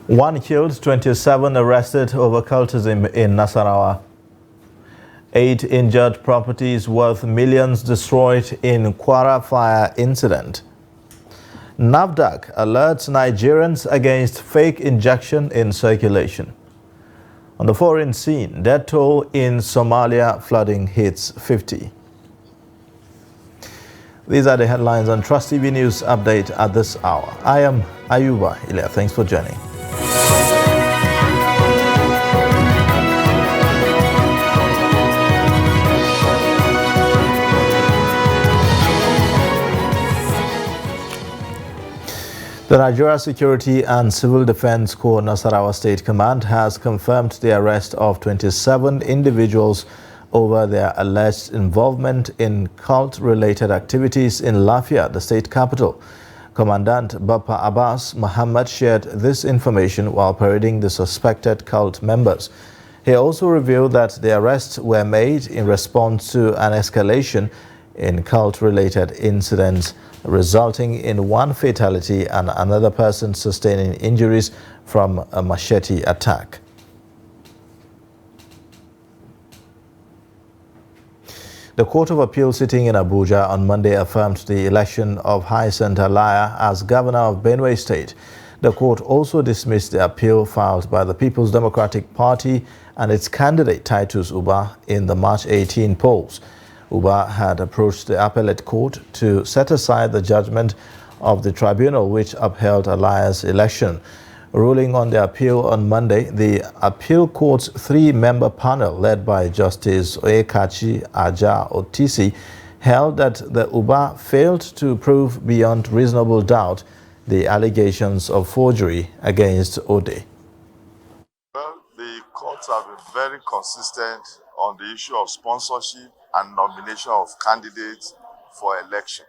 One killed, 27 arrested over cultism in Nasarawa. 8 injured, properties worth millions destroyed in Kwara fire incident. NAFDAC alerts Nigerians against fake injection in circulation. On the foreign scene, death toll in Somalia, flooding hits 50. These are the headlines on Trust TV News Update at this hour. I am Ayuba Ilya. Thanks for joining. The Nigeria Security and Civil Defense Corps Nasarawa State Command has confirmed the arrest of 27 individuals over their alleged involvement in cult-related activities in Lafia, the state capital. Commandant Bappa Abbas Muhammad shared this information while parading the suspected cult members. He also revealed that the arrests were made in response to an escalation in cult-related incidents, resulting in one fatality and another person sustaining injuries from a machete attack. The Court of Appeal sitting in Abuja on Monday affirmed the election of Hyacinth Alaya as governor of Benue State. The court also dismissed the appeal filed by the People's Democratic Party and its candidate Titus Uba in the March 18 polls. Uba had approached the appellate court to set aside the judgment of the tribunal which upheld Alaya's election. Ruling on the appeal on Monday, the appeal court's 3-member panel led by Justice Oyekachi Aja Otisi held that the Uba failed to prove beyond reasonable doubt the allegations of forgery against Ode. Well, the courts have been very consistent on the issue of sponsorship and nomination of candidates for election.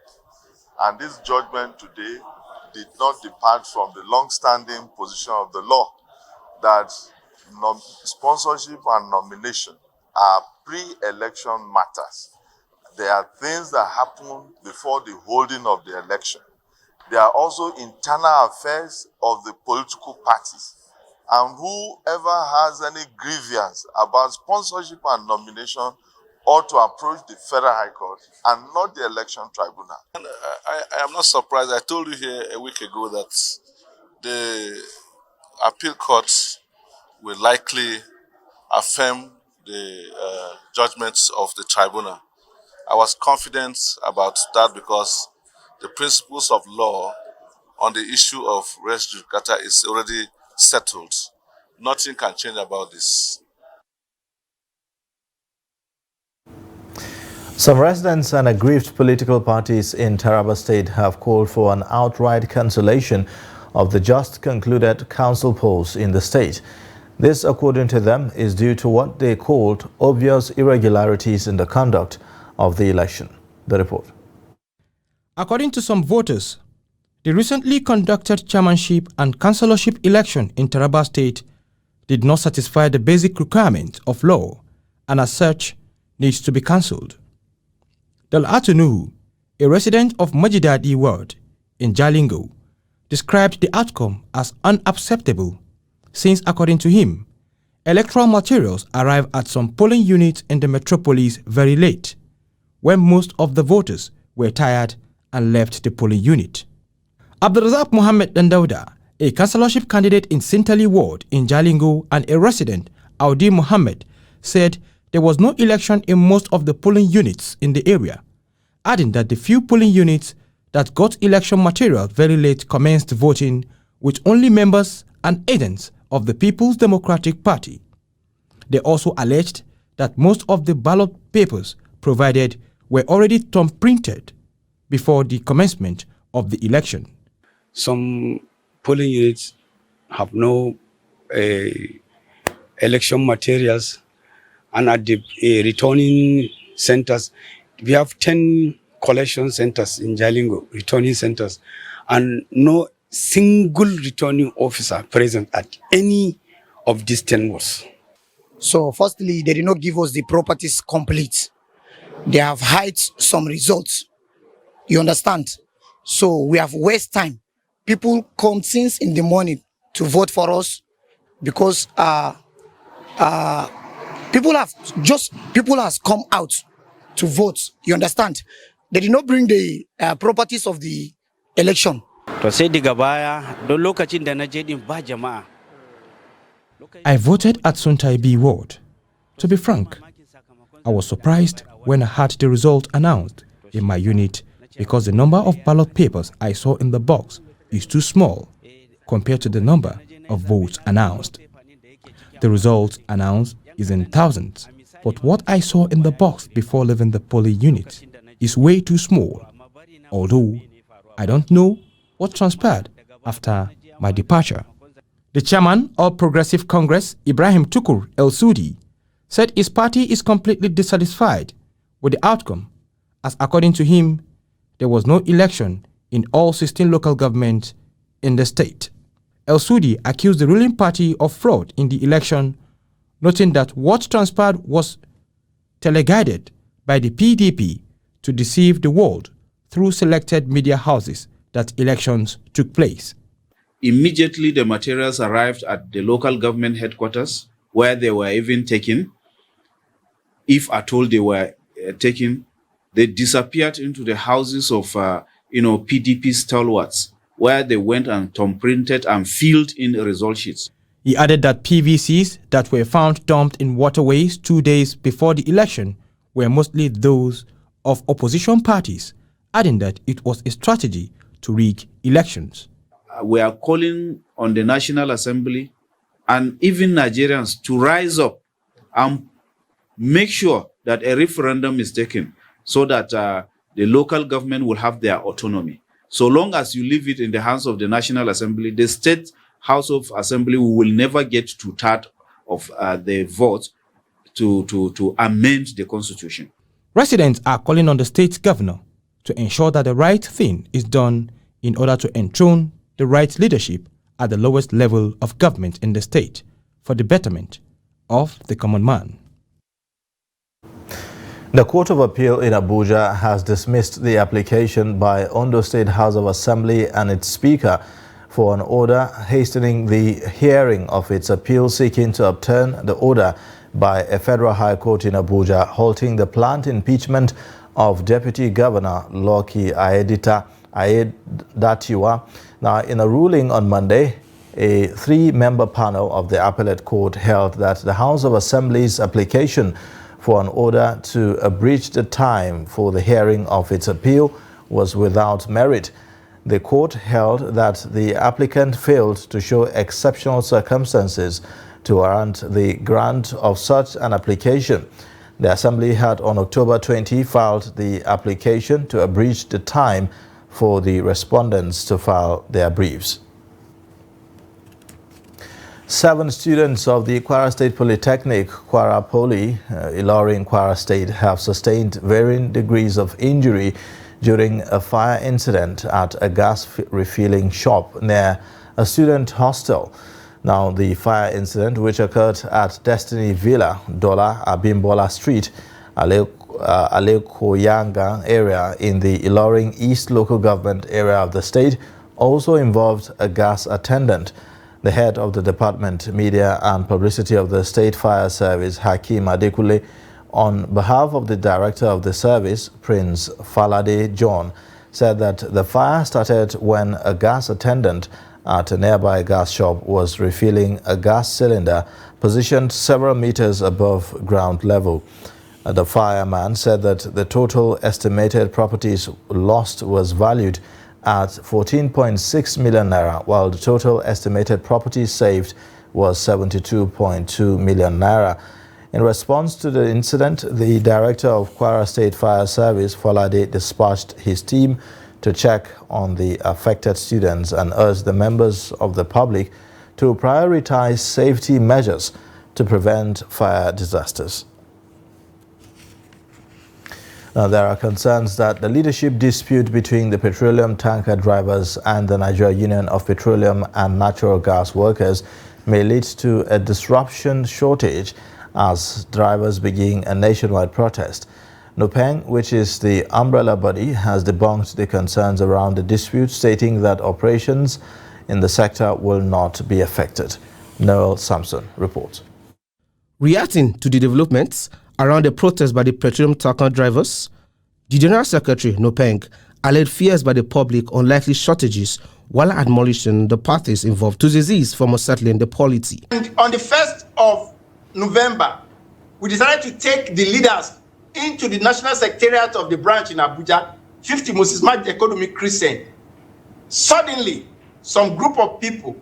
And this judgment today did not depart from the long-standing position of the law that sponsorship and nomination are pre-election matters. They are things that happen before the holding of the election. They are also internal affairs of the political parties. And whoever has any grievance about sponsorship and nomination ought to approach the Federal High Court and not the Election Tribunal. And I am not surprised. I told you here a week ago that the appeal courts will likely affirm the judgments of the tribunal. I was confident about that because the principles of law on the issue of res judicata is already settled. Nothing can change about this. Some residents and aggrieved political parties in Taraba State have called for an outright cancellation of the just concluded council polls in the state. This, according to them, is due to what they called obvious irregularities in the conduct of the election. The report. According to some voters, the recently conducted chairmanship and councillorship election in Taraba State did not satisfy the basic requirements of law and as such needs to be cancelled. Dalatu Nuhu, a resident of Majidadi Ward in Jalingo, described the outcome as unacceptable since, according to him, electoral materials arrived at some polling units in the metropolis very late, when most of the voters were tired and left the polling unit. Abdulrazak Mohammed Dandauda, a councillorship candidate in Sintali Ward in Jalingo and a resident, Audi Mohammed, said there was no election in most of the polling units in the area, adding that the few polling units that got election material very late commenced voting with only members and agents of the People's Democratic Party. They also alleged that most of the ballot papers provided were already thumb-printed before the commencement of the election. Some polling units have no election materials, and at the returning centers, we have 10 collection centers in Jalingo, returning centers, and no single returning officer present at any of these 10 wards. So firstly, they did not give us the properties complete. They have hid some results. You understand? So we have waste time. People come since in the morning to vote for us because people has come out to vote. You understand? They did not bring the properties of the election. To sai daga baya don lokacin da na je din ba jama'a. I voted at Suntai B ward. To be frank, I was surprised when I had the result announced in my unit because the number of ballot papers I saw in the box is too small compared to the number of votes announced. The result announced is in thousands, but what I saw in the box before leaving the polling unit is way too small, although I don't know what transpired after my departure. The chairman of Progressive Congress, Ibrahim Tukur El Sudi, said his party is completely dissatisfied with the outcome, as according to him, there was no election in all 16 local governments in the state. El Sudi accused the ruling party of fraud in the election, noting that what transpired was teleguided by the PDP to deceive the world through selected media houses that elections took place. Immediately, the materials arrived at the local government headquarters, where they were even taken. If at all they were taken, they disappeared into the houses of PDP stalwarts, where they went and thumbprinted and filled in result sheets. He added that PVCs that were found dumped in waterways 2 days before the election were mostly those of opposition parties, adding that it was a strategy to rig elections. We are calling on the National Assembly and even Nigerians to rise up and make sure that a referendum is taken so that the local government will have their autonomy. So long as you leave it in the hands of the National Assembly, the State House of Assembly will never get to third of the vote to amend the Constitution. Residents are calling on the state governor to ensure that the right thing is done in order to enthrone the right leadership at the lowest level of government in the state for the betterment of the common man. The Court of Appeal in Abuja has dismissed the application by Ondo State House of Assembly and its Speaker for an order hastening the hearing of its appeal seeking to overturn the order by a federal high court in Abuja halting the planned impeachment of Deputy Governor Lucky Aiyedatiwa. Now, in a ruling on Monday, a three-member panel of the appellate court held that the House of Assembly's application for an order to abridge the time for the hearing of its appeal was without merit. The court held that the applicant failed to show exceptional circumstances to warrant the grant of such an application. The Assembly had on October 20 filed the application to abridge the time for the respondents to file their briefs. 7 students of the Kwara State Polytechnic, Kwara Poly, Ilorin, Kwara State, have sustained varying degrees of injury during a fire incident at a gas refilling shop near a student hostel. Now, the fire incident, which occurred at Destiny Villa, Dola Abimbola Street, Alekoyanga area in the Ilorin East local government area of the state, also involved a gas attendant. The head of the Department, Media and Publicity of the State Fire Service, Hakeem Adekule, on behalf of the Director of the service, Prince Falade John, said that the fire started when a gas attendant at a nearby gas shop was refilling a gas cylinder positioned several meters above ground level. The fireman said that the total estimated properties lost was valued at 14.6 million naira, while the total estimated properties saved was 72.2 million naira. In response to the incident, the Director of Kwara State Fire Service, Falade, dispatched his team to check on the affected students and urged the members of the public to prioritize safety measures to prevent fire disasters. Now, there are concerns that the leadership dispute between the petroleum tanker drivers and the Nigeria Union of Petroleum and Natural Gas Workers may lead to a disruption shortage as drivers begin a nationwide protest. NUPENG, which is the umbrella body, has debunked the concerns around the dispute, stating that operations in the sector will not be affected. Noel Sampson reports. Reacting to the developments around the protest by the petroleum tanker drivers, the General Secretary, Nopeng, allayed fears by the public on likely shortages while admonishing the parties involved to desist from unsettling the polity. And on the 1st of November, we decided to take the leaders into the National Secretariat of the branch in Abuja, 50 Moses Mad Economic Crescent. Suddenly, some group of people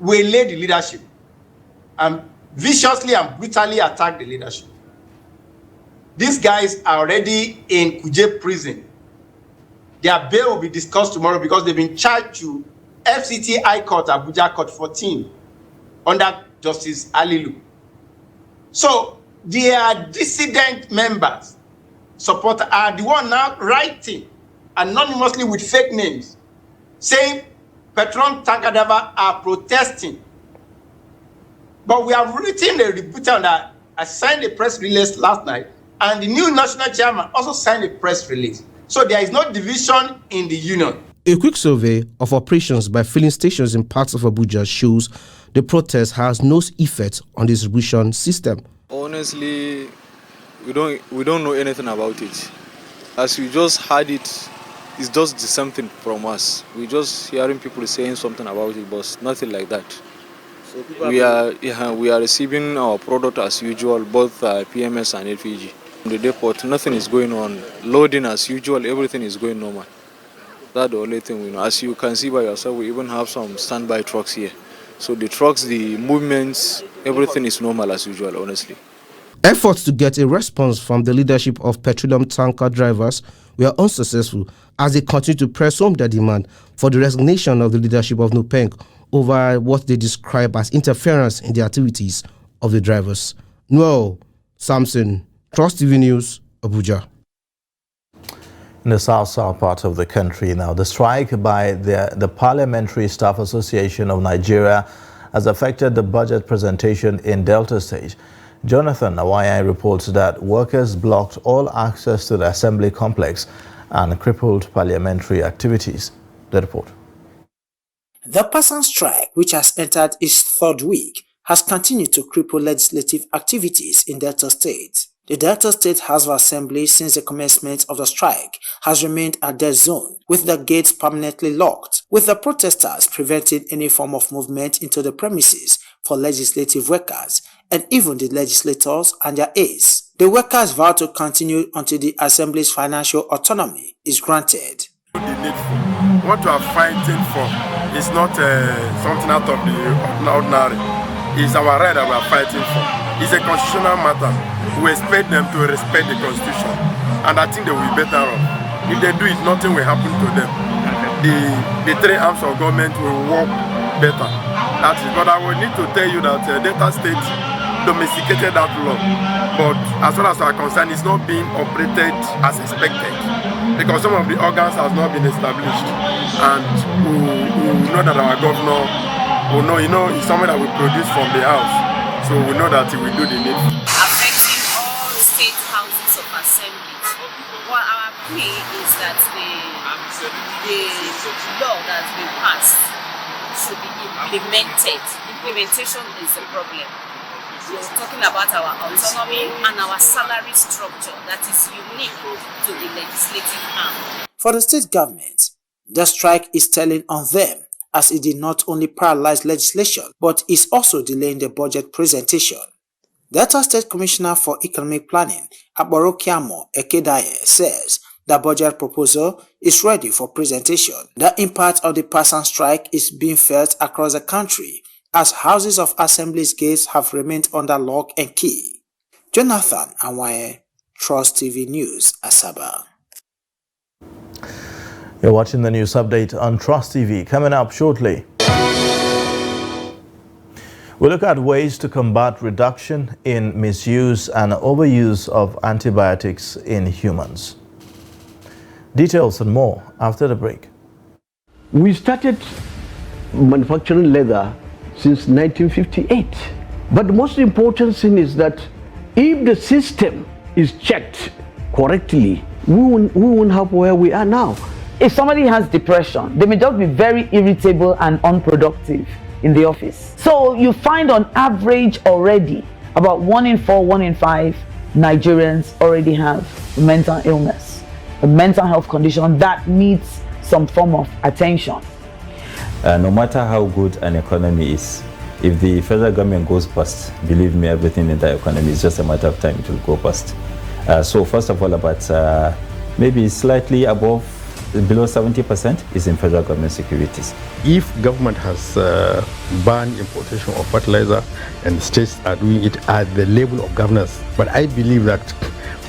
waylaid the leadership and viciously and brutally attacked the leadership. These guys are already in Kuje prison. Their bail will be discussed tomorrow because they've been charged to FCT High Court, Abuja Court 14, under Justice Alilu. So their dissident members, supporters, are the one now writing anonymously with fake names, saying petroleum tanker drivers are protesting. But we have written a report on that. I signed a press release last night, and the new national chairman also signed a press release. So there is no division in the union. A quick survey of operations by filling stations in parts of Abuja shows the protest has no effect on the distribution system. Honestly, we don't know anything about it. As we just heard it, it's just the same thing from us. We just hearing people saying something about it, but nothing like that. So we are receiving our product as usual, both PMS and LPG. The depot, nothing is going on. Loading as usual, everything is going normal. That's the only thing we know. As you can see by yourself, we even have some standby trucks here. So the trucks, the movements, everything is normal as usual, honestly. Efforts to get a response from the leadership of petroleum tanker drivers were unsuccessful as they continue to press home their demand for the resignation of the leadership of Nupeng over what they describe as interference in the activities of the drivers. Noel Sampson, Trust TV News, Abuja. In the south part of the country now, the strike by the Parliamentary Staff Association of Nigeria has affected the budget presentation in Delta State. Jonathan Awaya reports that workers blocked all access to the assembly complex and crippled parliamentary activities. The report. The person strike, which has entered its third week, has continued to cripple legislative activities in Delta State. The Delta State House of Assembly, since the commencement of the strike, has remained a dead zone, with the gates permanently locked, with the protesters preventing any form of movement into the premises for legislative workers and even the legislators and their aides. The workers vow to continue until the Assembly's financial autonomy is granted. What we are fighting for is not something out of the ordinary. It's our right that we are fighting for. It's a constitutional matter. We expect them to respect the constitution, and I think they will be better off. If they do it, nothing will happen to them. The three arms of government will work better. That is, but I will need to tell you that Delta State domesticated that law, but as far as we are concerned, it's not being operated as expected because some of the organs has not been established, and we know that our governor will know, it's something that we produce from the house, so we know that he will do the needful. Affecting all state houses of assembly. What our plea is that the law that has been passed should be implemented. Implementation is the problem. We're talking about our autonomy and our salary structure that is unique to the legislative arm. For the state government, the strike is telling on them, as it did not only paralyze legislation, but is also delaying the budget presentation. Delta State Commissioner for Economic Planning, Aborokiamo Ekedaye, says the budget proposal is ready for presentation. The impact of the person strike is being felt across the country, as houses of assemblies gates have remained under lock and key. Jonathan Awaye, Trust TV News, Asaba. You're watching the news update on Trust TV. Coming up shortly, we'll look at ways to combat reduction in misuse and overuse of antibiotics in humans. Details and more after the break. We started manufacturing leather since 1958. But the most important thing is that if the system is checked correctly, we won't have where we are now. If somebody has depression, they may just be very irritable and unproductive in the office. So you find on average already about 1 in 4, 1 in 5 Nigerians already have mental illness, a mental health condition that needs some form of attention. No matter how good an economy is, if the federal government goes bust, believe me, everything in the economy is just a matter of time it will go bust. So first of all, about maybe slightly above, below 70% is in federal government securities. If government has banned importation of fertilizer and states are doing it at the level of governance, but I believe that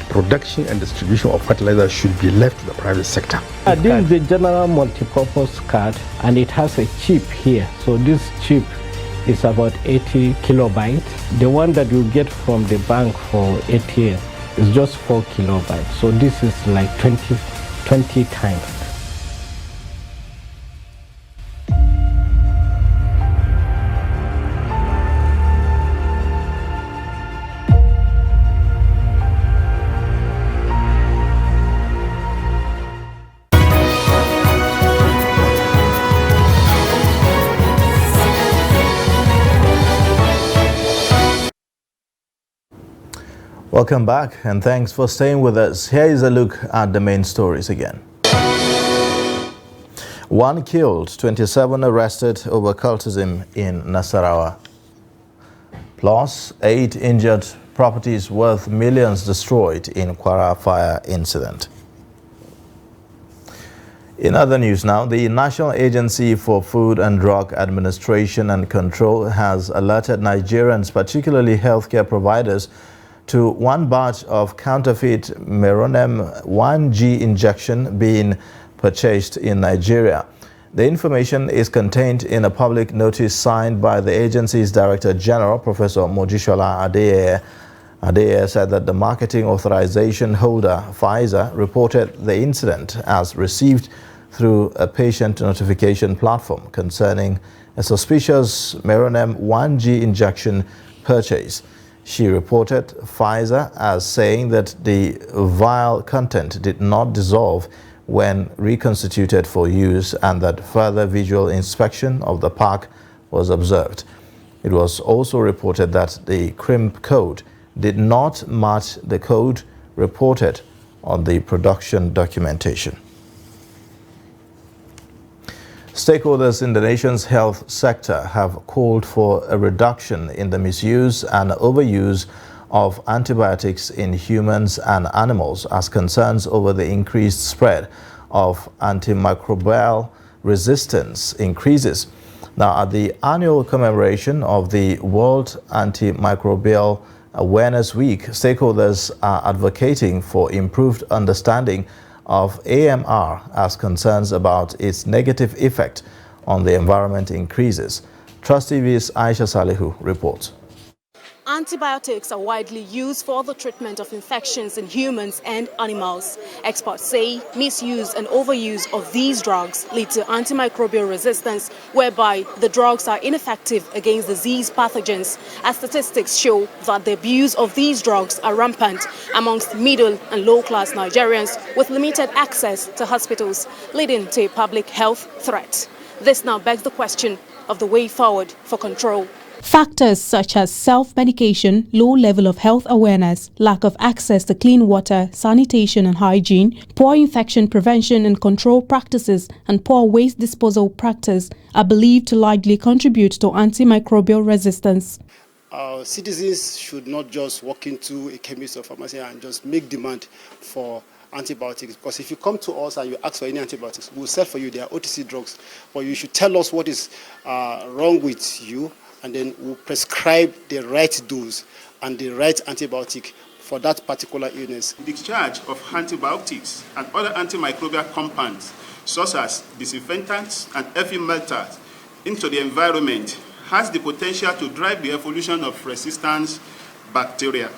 production and distribution of fertilizer should be left to the private sector. This is the general multi-purpose card, and it has a chip here. So this chip is about 80 kilobytes. The one that you get from the bank for ATM is just 4 kilobytes. So this is like 20 times. Welcome back, and thanks for staying with us. Here is a look at the main stories again. 1 killed, 27 arrested over cultism in Nasarawa. Plus, 8 injured, properties worth millions destroyed in Kwara fire incident. In other news now, the National Agency for Food and Drug Administration and Control has alerted Nigerians, particularly healthcare providers, to 1 batch of counterfeit Meronem 1G injection being purchased in Nigeria. The information is contained in a public notice signed by the agency's Director General, Professor Mojishola Adeyeye. Adeyeye said that the marketing authorization holder, Pfizer, reported the incident as received through a patient notification platform concerning a suspicious Meronem 1G injection purchase. She reported Pfizer as saying that the vial content did not dissolve when reconstituted for use and that further visual inspection of the pack was observed. It was also reported that the crimp code did not match the code reported on the production documentation. Stakeholders in the nation's health sector have called for a reduction in the misuse and overuse of antibiotics in humans and animals as concerns over the increased spread of antimicrobial resistance increases. Now, at the annual commemoration of the World Antimicrobial Awareness Week, stakeholders are advocating for improved understanding of AMR as concerns about its negative effect on the environment increases. Trust TV's Aisha Salihu reports. Antibiotics are widely used for the treatment of infections in humans and animals. Experts say misuse and overuse of these drugs lead to antimicrobial resistance, whereby the drugs are ineffective against disease pathogens, as statistics show that the abuse of these drugs are rampant amongst middle and low-class Nigerians with limited access to hospitals, leading to a public health threat. This now begs the question of the way forward for control. Factors such as self-medication, low level of health awareness, lack of access to clean water, sanitation and hygiene, poor infection prevention and control practices, and poor waste disposal practice are believed to likely contribute to antimicrobial resistance. Our citizens should not just walk into a chemist or pharmacy and just make demand for antibiotics, because if you come to us and you ask for any antibiotics, we'll sell for you. They are OTC drugs, but you should tell us what is wrong with you, and then we'll prescribe the right dose and the right antibiotic for that particular illness. The discharge of antibiotics and other antimicrobial compounds, such as disinfectants and effluent melters, into the environment has the potential to drive the evolution of resistant bacteria.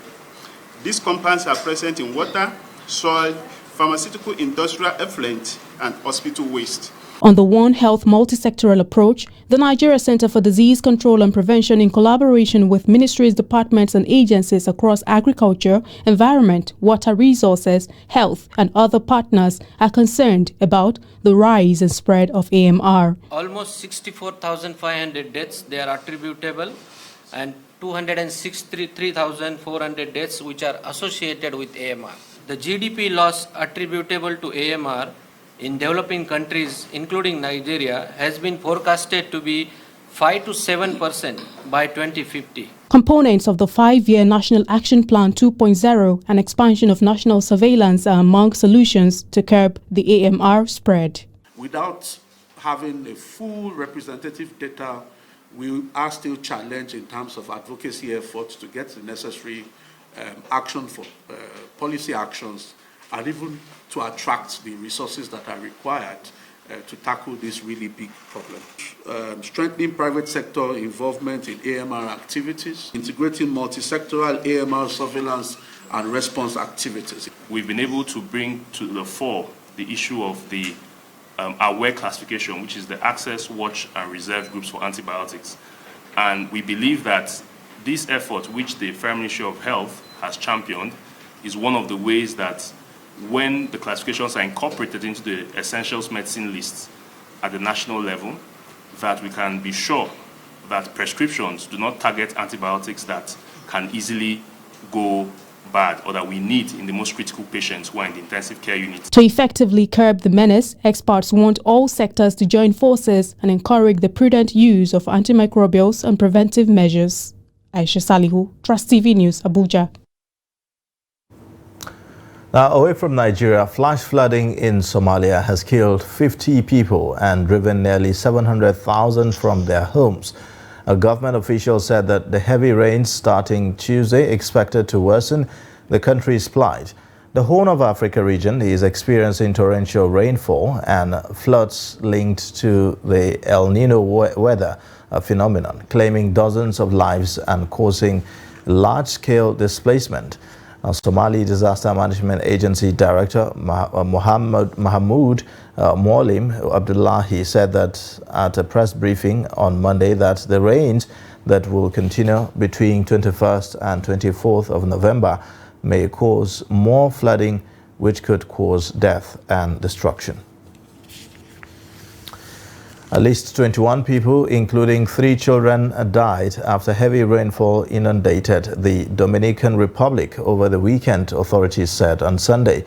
These compounds are present in water, soil, pharmaceutical industrial effluent, and hospital waste. On the One Health multi-sectoral approach, the Nigeria Center for Disease Control and Prevention, in collaboration with ministries, departments and agencies across agriculture, environment, water resources, health and other partners, are concerned about the rise and spread of AMR. Almost 64,500 deaths, they are attributable, and 263,400 deaths which are associated with AMR. The GDP loss attributable to AMR in developing countries, including Nigeria, has been forecasted to be 5 to 7% by 2050. Components of the 5-year National Action Plan 2.0 and expansion of national surveillance are among solutions to curb the AMR spread. Without having a full representative data, we are still challenged in terms of advocacy efforts to get the necessary action for policy actions, and even to attract the resources that are required to tackle this really big problem. Strengthening private sector involvement in AMR activities, integrating multi-sectoral AMR surveillance and response activities. We've been able to bring to the fore the issue of the AWARE classification, which is the Access, Watch and Reserve groups for antibiotics. And we believe that this effort, which the Federal Ministry of Health has championed, is one of the ways that when the classifications are incorporated into the essentials medicine lists at the national level, that we can be sure that prescriptions do not target antibiotics that can easily go bad or that we need in the most critical patients who are in the intensive care units. To effectively curb the menace, experts want all sectors to join forces and encourage the prudent use of antimicrobials and preventive measures. Aisha Salihu, Trust TV News, Abuja. Now, away from Nigeria, flash flooding in Somalia has killed 50 people and driven nearly 700,000 from their homes. A government official said that the heavy rains starting Tuesday expected to worsen the country's plight. The Horn of Africa region is experiencing torrential rainfall and floods linked to the El Nino weather phenomenon, claiming dozens of lives and causing large-scale displacement. Somali Disaster Management Agency Director Mahmoud Moualim Abdullahi said that at a press briefing on Monday that the rains that will continue between 21st and 24th of November may cause more flooding, which could cause death and destruction. At least 21 people, including 3 children, died after heavy rainfall inundated the Dominican Republic over the weekend, authorities said on Sunday.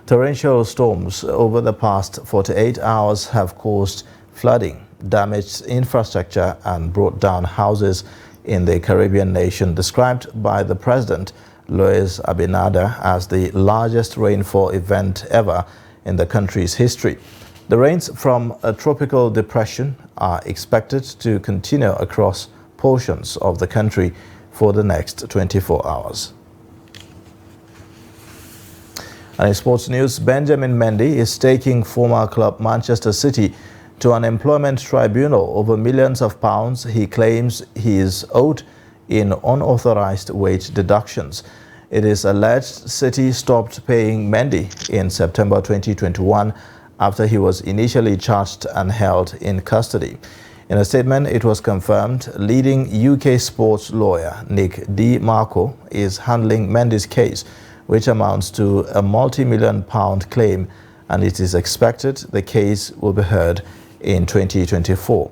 Torrential storms over the past 48 hours have caused flooding, damaged infrastructure and brought down houses in the Caribbean nation, described by the president, Luis Abinader, as the largest rainfall event ever in the country's history. The rains from a tropical depression are expected to continue across portions of the country for the next 24 hours. And in sports news, Benjamin Mendy is taking former club Manchester City to an employment tribunal over millions of pounds he claims he is owed in unauthorized wage deductions. It is alleged City stopped paying Mendy in September 2021 after he was initially charged and held in custody. In a statement, it was confirmed leading UK sports lawyer Nick D. Marco is handling Mendy's case, which amounts to a multi-million-pound claim, and it is expected the case will be heard in 2024.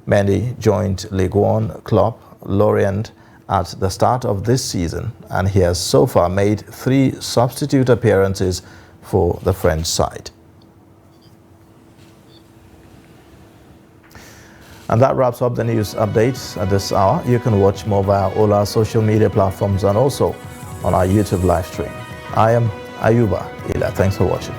Mendy joined League One club Lorient at the start of this season, and he has so far made 3 substitute appearances for the French side. And that wraps up the news updates at this hour. You can watch more via all our social media platforms and also on our YouTube live stream. I am Ayuba Ila. Thanks for watching.